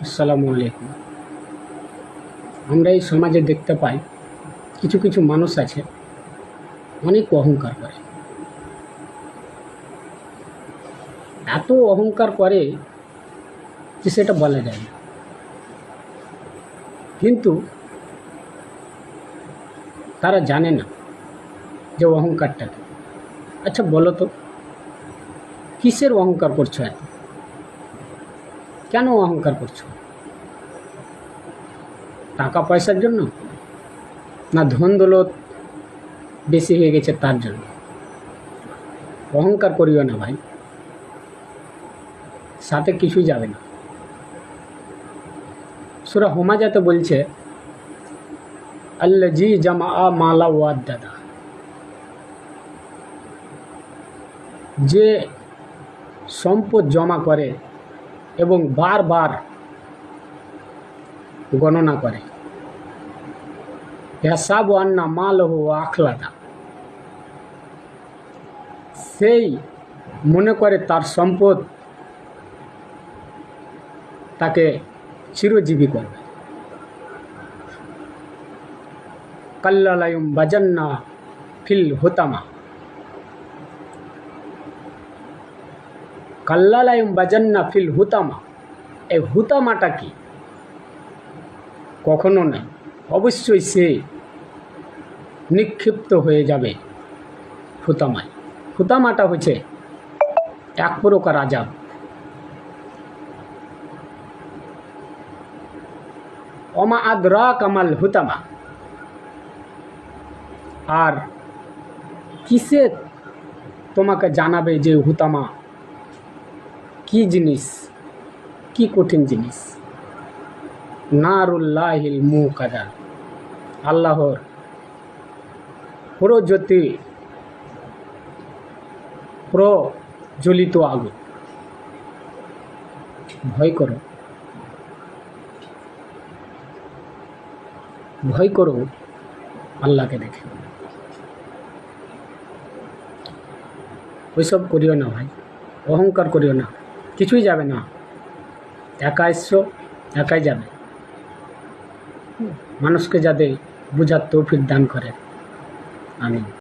আসসালামু আলাইকুম। আমরা এই সমাজে দেখতে পাই কিছু কিছু মানুষ আছে অনেক অহংকার করে, এত অহংকার করে যে সেটা বলা যায় না। কিন্তু তারা জানে না যে অহংকারটা কি। আচ্ছা বলো তো, কিসের অহংকার করছো? এত কেন অহংকার করছো? টাকা পয়সার জন্য, না ধন দৌলত বেশি হয়ে গেছে তার জন্য? অহংকার করিও না ভাই, সাথে কিছুই যাবে না। সূরা হুমাজাতে বলছে, আল্লাযী জামআ মালা ওয়াদ্দাদা, যে সম্পদ জমা করে এবং বারবার গণনা করে। হিসাব আন্না মালহু আখলাদা, সেই মনে করে তার সম্পদ তাকে চিরজীবী করবে। কাল্লালায়ুম বাজান্না ফিল হুতামা, কাল্লালায়ুম বাজান্না ফিল হুতামা। এই হুতামাটা কি? কখনো না, অবশ্যই সে নিক্ষিপ্ত হয়ে যাবে হুতামায়। হুতামাটা হচ্ছে এক প্রকার আযাব। ওমা আদরাকা মাল হুতামা, আর কিসে তোমাকে জানাবে যে হুতামা কি জিনিস, কি কঠিন জিনিস? নারুল্লাহিল মুকাদা, আল্লাহর প্রজ্বলিত আগুন। ভয় করো, ভয় করো আল্লাহকে দেখে। ওইসব করিও না ভাই, অহংকার করিও না, কিছুই যাবে না। একা এসছো, একাই যাবে। মানুষকে যাতে বুঝার তৌফিক দান করে। আমিন।